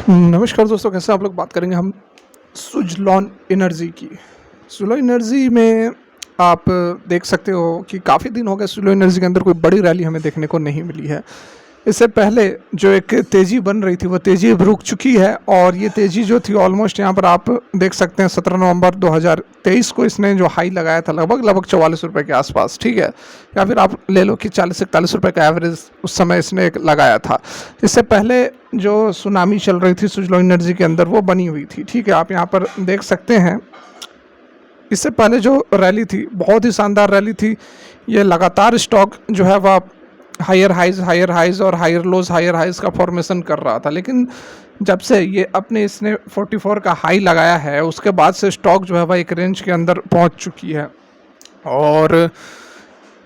नमस्कार दोस्तों, कैसे हैं आप लोग। बात करेंगे हम सुज़लॉन एनर्जी की। सुज़लॉन एनर्जी में आप देख सकते हो कि काफ़ी दिन हो गए सुज़लॉन एनर्जी के अंदर कोई बड़ी रैली हमें देखने को नहीं मिली है। इससे पहले जो एक तेज़ी बन रही थी वो तेज़ी अब रुक चुकी है और ये तेज़ी जो थी ऑलमोस्ट यहाँ पर आप देख सकते हैं 17 नवंबर 2023 को इसने जो हाई लगाया था लगभग 44 रुपये के आसपास, ठीक है। या फिर आप ले लो कि 40-41 रुपये का एवरेज उस समय इसने एक लगाया था। इससे पहले जो सुनामी चल रही थी सुज़लॉन एनर्जी के अंदर वो बनी हुई थी, ठीक है। आप यहाँ पर देख सकते हैं इससे पहले जो रैली थी बहुत ही शानदार रैली थी। ये लगातार स्टॉक जो है वह हायर हाइज और हायर हाइज का फॉर्मेशन कर रहा था, लेकिन जब से ये अपने इसने 44 का हाई लगाया है उसके बाद से स्टॉक जो है वह एक रेंज के अंदर पहुंच चुकी है और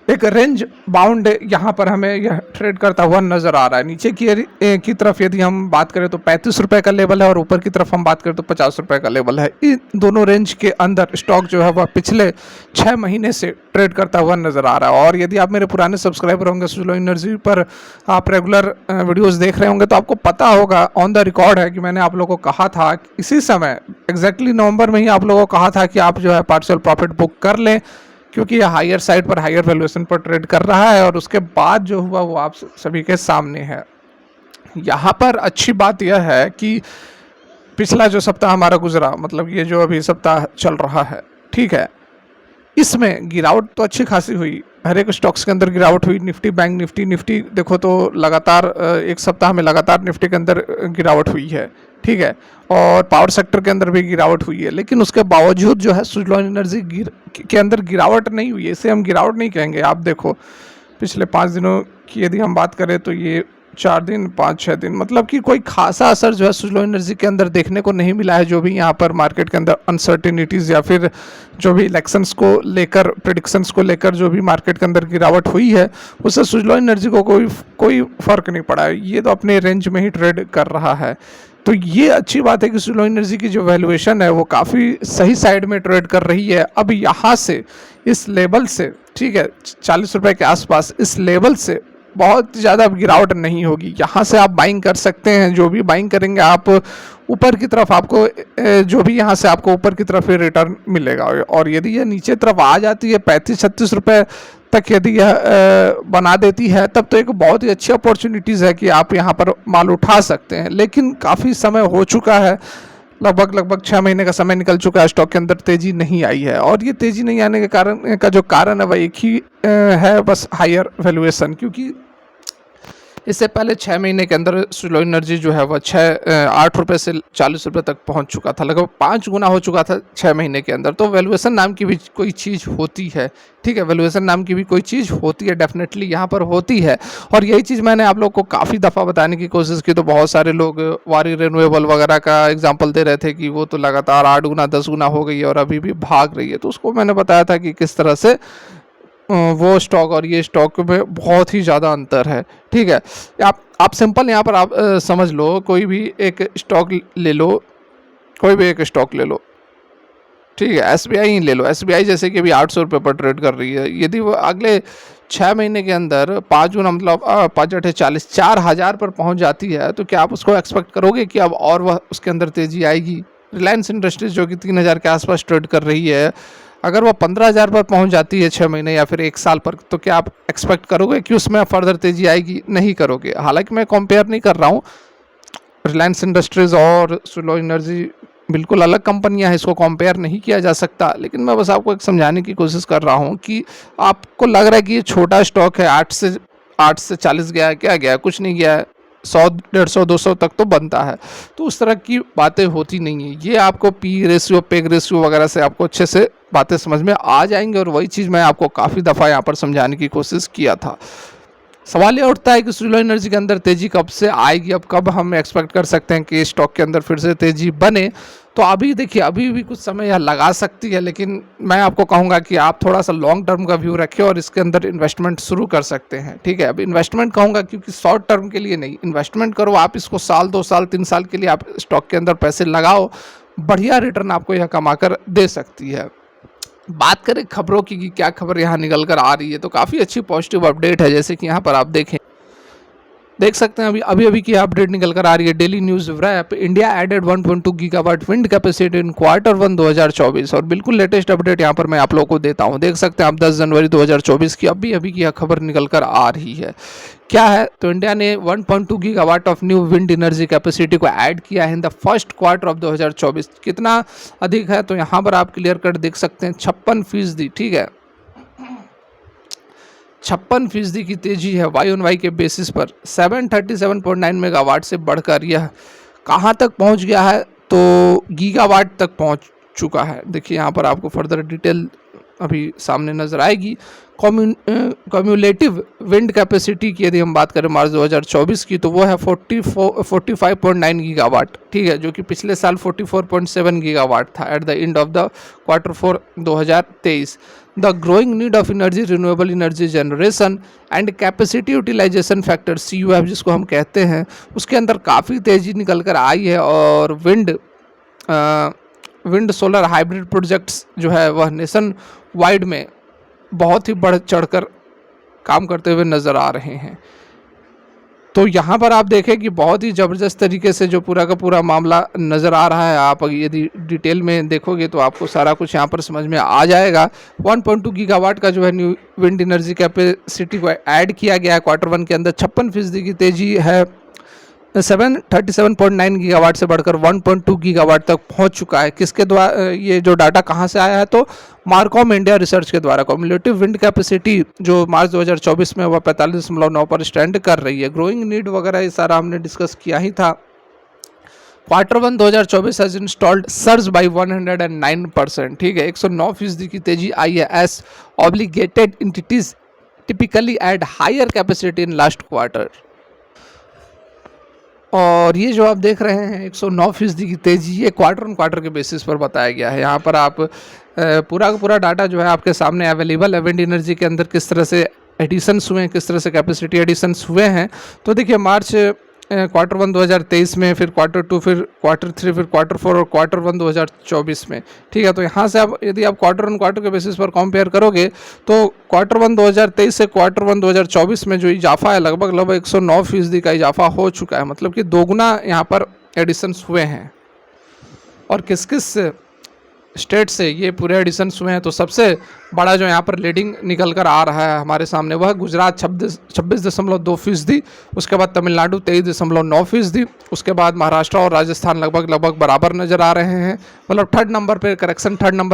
एक रेंज बाउंड यहाँ पर हमें यह ट्रेड करता हुआ नज़र आ रहा है। नीचे की तरफ यदि हम बात करें तो 35 रुपये का लेवल है और ऊपर की तरफ हम बात करें तो 50 रुपये का लेवल है। इन दोनों रेंज के अंदर स्टॉक जो है वह पिछले 6 महीने से ट्रेड करता हुआ नज़र आ रहा है। और यदि आप मेरे पुराने सब्सक्राइबर होंगे सुज़लॉन एनर्जी पर, आप रेगुलर वीडियोज़ देख रहे होंगे तो आपको पता होगा, ऑन द रिकॉर्ड है कि मैंने आप लोगों को कहा था इसी समय एग्जैक्टली नवंबर में ही आप लोगों को कहा था कि आप जो है पार्शियल प्रॉफिट बुक कर लें, क्योंकि यह हायर साइड पर हायर वैल्यूएशन पर ट्रेड कर रहा है। और उसके बाद जो हुआ वो आप सभी के सामने है। यहाँ पर अच्छी बात यह है कि पिछला जो सप्ताह हमारा गुजरा, मतलब ये जो अभी सप्ताह चल रहा है, ठीक है, इसमें गिरावट तो अच्छी खासी हुई। हर एक स्टॉक्स के अंदर गिरावट हुई। निफ्टी, बैंक निफ्टी देखो तो लगातार एक सप्ताह में लगातार निफ्टी के अंदर गिरावट हुई है, ठीक है। और पावर सेक्टर के अंदर भी गिरावट हुई है, लेकिन उसके बावजूद जो है सुज़लॉन एनर्जी के अंदर गिरावट नहीं हुई है। इसे हम गिरावट नहीं कहेंगे। आप देखो पिछले 5 दिनों की यदि हम बात करें तो ये 4 दिन 5-6 दिन, मतलब कि कोई खासा असर जो है सुज़लॉन एनर्जी के अंदर देखने को नहीं मिला है। जो भी यहाँ पर मार्केट के अंदर अनसर्टेनिटीज़ या फिर जो भी इलेक्शंस को लेकर, प्रेडिक्शंस को लेकर जो भी मार्केट के अंदर गिरावट हुई है उससे सुज़लॉन एनर्जी को कोई फ़र्क नहीं पड़ा है। ये तो अपने रेंज में ही ट्रेड कर रहा है। तो ये अच्छी बात है कि सुज़लॉन एनर्जी की जो वैल्यूएशन है वो काफ़ी सही साइड में ट्रेड कर रही है। अब यहाँ से इस लेवल से, ठीक है, 40 रुपये के आसपास इस लेवल से बहुत ज़्यादा गिरावट नहीं होगी। यहाँ से आप बाइंग कर सकते हैं। जो भी बाइंग करेंगे आप ऊपर की तरफ, आपको जो भी यहाँ से आपको ऊपर की तरफ रिटर्न मिलेगा। और यदि यह नीचे तरफ आ जाती है 35-36 रुपये तक यदि यह बना देती है, तब तो एक बहुत ही अच्छी अपॉर्चुनिटीज़ है कि आप यहाँ पर माल उठा सकते हैं। लेकिन काफ़ी समय हो चुका है, लगभग 6 महीने का समय निकल चुका है, स्टॉक के अंदर तेज़ी नहीं आई है। और ये तेज़ी नहीं आने के कारण का जो कारण है वह एक ही है, बस हायर वैल्यूएशन। क्योंकि इससे पहले 6 महीने के अंदर सुज़लॉन एनर्जी जो है वह 8 रुपये से 40 रुपये तक पहुंच चुका था, लगभग 5 गुना हो चुका था 6 महीने के अंदर। तो वैल्यूएशन नाम की भी कोई चीज़ होती है, ठीक है, वैल्यूएशन नाम की भी कोई चीज़ होती है, डेफिनेटली यहाँ पर होती है। और यही चीज़ मैंने आप लोग को काफ़ी दफ़ा बताने की कोशिश की, तो बहुत सारे लोग वारी रिन्यूएबल वगैरह का एग्जाम्पल दे रहे थे कि वो तो लगातार 8 गुना 10 गुना हो गई है और अभी भी भाग रही है। तो उसको मैंने बताया था कि किस तरह से वो स्टॉक और ये स्टॉक में बहुत ही ज़्यादा अंतर है, ठीक है। आप सिंपल यहाँ पर आप समझ लो, कोई भी एक स्टॉक ले लो, कोई भी एक स्टॉक ले लो, ठीक है, एसबीआई ही ले लो। एसबीआई जैसे कि अभी 800 रुपये पर ट्रेड कर रही है। यदि वो अगले 6 महीने के अंदर 5 गुना, मतलब 5 8 40 4,000 पर पहुँच जाती है, तो क्या आप उसको एक्सपेक्ट करोगे कि अब और वह उसके अंदर तेज़ी आएगी? रिलायंस इंडस्ट्रीज जो कि 3,000 के आसपास ट्रेड कर रही है, अगर वो 15,000 पर पहुंच जाती है 6 महीने या फिर 1 साल पर, तो क्या आप एक्सपेक्ट करोगे कि उसमें फर्दर तेज़ी आएगी? नहीं करोगे। हालांकि मैं कंपेयर नहीं कर रहा हूँ, रिलायंस इंडस्ट्रीज़ और सुज़लॉन एनर्जी बिल्कुल अलग कंपनियां हैं, इसको कंपेयर नहीं किया जा सकता। लेकिन मैं बस आपको एक समझाने की कोशिश कर रहा हूँ कि आपको लग रहा है कि ये छोटा स्टॉक है, 8 से 40 गया है, क्या गया है, कुछ नहीं गया है, 100 150 200 तक तो बनता है। तो उस तरह की बातें होती नहीं है। ये आपको पी रेशियो, पेग रेशियो वगैरह से आपको अच्छे से बातें समझ में आ जाएंगे। और वही चीज़ मैं आपको काफ़ी दफ़ा यहाँ पर समझाने की कोशिश किया था। सवाल ये उठता है कि सुज़लॉन एनर्जी के अंदर तेज़ी कब से आएगी? अब कब हम एक्सपेक्ट कर सकते हैं कि स्टॉक के अंदर फिर से तेज़ी बने? तो अभी देखिए, अभी भी कुछ समय यह लगा सकती है, लेकिन मैं आपको कहूँगा कि आप थोड़ा सा लॉन्ग टर्म का व्यू रखें और इसके अंदर इन्वेस्टमेंट शुरू कर सकते हैं, ठीक है। अब इन्वेस्टमेंट कहूँगा क्योंकि शॉर्ट टर्म के लिए नहीं, इन्वेस्टमेंट करो आप, इसको साल 2 साल 3 साल के लिए आप स्टॉक के अंदर पैसे लगाओ, बढ़िया रिटर्न आपको यह कमा कर दे सकती है। बात करें खबरों की कि क्या खबर यहाँ निकल कर आ रही है, तो काफ़ी अच्छी पॉजिटिव अपडेट है। जैसे कि यहाँ पर आप देखें, देख सकते हैं अभी अभी की अपडेट निकल कर आ रही है daily news wrap, India added 1.2 gigawatt wind capacity in Q1 2024। और बिल्कुल लेटेस्ट अपडेट यहाँ पर मैं आप लोगों को देता हूँ। देख सकते हैं आप 10 जनवरी 2024 की अभी की यह खबर निकल कर आ रही है। क्या है तो इंडिया ने 1.2 gigawatt of new wind energy capacity को ऐड किया है in the first quarter of 2024। कितना अधिक है तो यहाँ पर आप क्लियर कट देख सकते हैं 56%। ठीक है, 56% की तेजी है वाई ऑन वाई के बेसिस पर। 737.9 मेगावाट से बढ़कर यह कहाँ तक पहुँच गया है तो गीगावाट तक पहुँच चुका है। देखिए यहाँ पर आपको फर्दर डिटेल अभी सामने नजर आएगी। कम्युलेटिव विंड कैपेसिटी की यदि हम बात करें मार्च 2024 की तो वो है 45.9 गीगावाट। ठीक है, जो कि पिछले साल 44.7 गीगावाट था at the end of the Q4 2023। The growing need of energy renewable energy generation and capacity utilisation factor CUF जिसको हम कहते हैं, उसके अंदर काफ़ी तेज़ी निकल कर आई है। और विंड सोलर हाइब्रिड प्रोजेक्ट्स जो है वह नेशन वाइड में बहुत ही बढ़ चढ़कर काम करते हुए नज़र आ रहे हैं। तो यहाँ पर आप देखें कि बहुत ही ज़बरदस्त तरीके से जो पूरा का पूरा मामला नज़र आ रहा है। आप यदि डिटेल में देखोगे तो आपको सारा कुछ यहाँ पर समझ में आ जाएगा। 1.2 गीगावाट का जो है न्यू विंड एनर्जी कैपेसिटी को ऐड किया गया है Q1 के अंदर। 56% की तेज़ी है। 737.9 गीगावाट से बढ़कर 1.2 गीगावाट तक पहुंच चुका है। किसके द्वारा ये जो डाटा कहां से आया है तो मार्कॉम इंडिया रिसर्च के द्वारा। क्यूमुलेटिव विंड कैपेसिटी जो मार्च 2024 में वह 45.9 पर स्टैंड कर रही है। ग्रोइंग नीड वगैरह ये सारा हमने डिस्कस किया ही था। Q1 2024 has installed surge by 109%। ठीक है, 109% की तेजी आई है as obligated entities typically at higher capacity in last quarter. और ये जो आप देख रहे हैं 109% की तेज़ी, ये क्वार्टर के बेसिस पर बताया गया है। यहाँ पर आप पूरा का पूरा डाटा जो है आपके सामने अवेलेबल है। विंड एनर्जी के अंदर किस तरह से एडिशंस हुए हैं, किस तरह से कैपेसिटी एडिशंस हुए हैं। तो देखिए मार्च Q1 2023 में, फिर Q2, फिर Q3, फिर Q4 और Q1 2024 में। ठीक है, तो यहाँ से आप यदि आप क्वार्टर के बेसिस पर कंपेयर करोगे तो Q1 2023 से Q1 2024 में जो इजाफा है लगभग 109% का इजाफा हो चुका है। मतलब कि दोगुना यहाँ पर एडिशंस हुए हैं। और किस किस स्टेट से ये पूरे एडिशंस हुए हैं तो सबसे बड़ा जो यहाँ पर लीडिंग निकल कर आ रहा है हमारे सामने वह गुजरात 26.2%, उसके बाद तमिलनाडु 23.9%, उसके बाद महाराष्ट्र और राजस्थान लगभग बराबर नज़र आ रहे हैं। मतलब थर्ड नंबर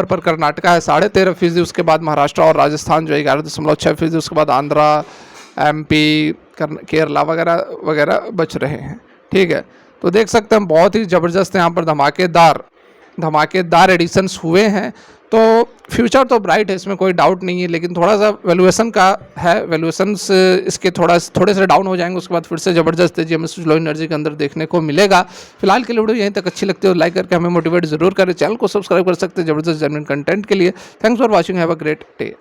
पर कर्नाटका है 13.5%, उसके बाद महाराष्ट्र और राजस्थान जो 11.6%, उसके बाद आंध्रा, MP, केरला वगैरह वगैरह बच रहे हैं। ठीक है, तो देख सकते हैं बहुत ही ज़बरदस्त यहाँ पर धमाकेदार एडिशंस हुए हैं। तो फ्यूचर तो ब्राइट है, इसमें कोई डाउट नहीं है। लेकिन थोड़ा सा वैल्यूएशन का है, वैल्यूएशंस इसके थोड़े से डाउन हो जाएंगे, उसके बाद फिर से ज़बरदस्त तेजी हमें स्लो एनर्जी के अंदर देखने को मिलेगा। फिलहाल के लिए वीडियो यहीं तक अच्छी लगती है लाइक करके हमें मोटिवेट जरूर करें। चैनल को सब्सक्राइब कर सकते हैं ज़बरदस्त जेन्युइन कंटेंट के लिए। Thanks for watching, have a great day.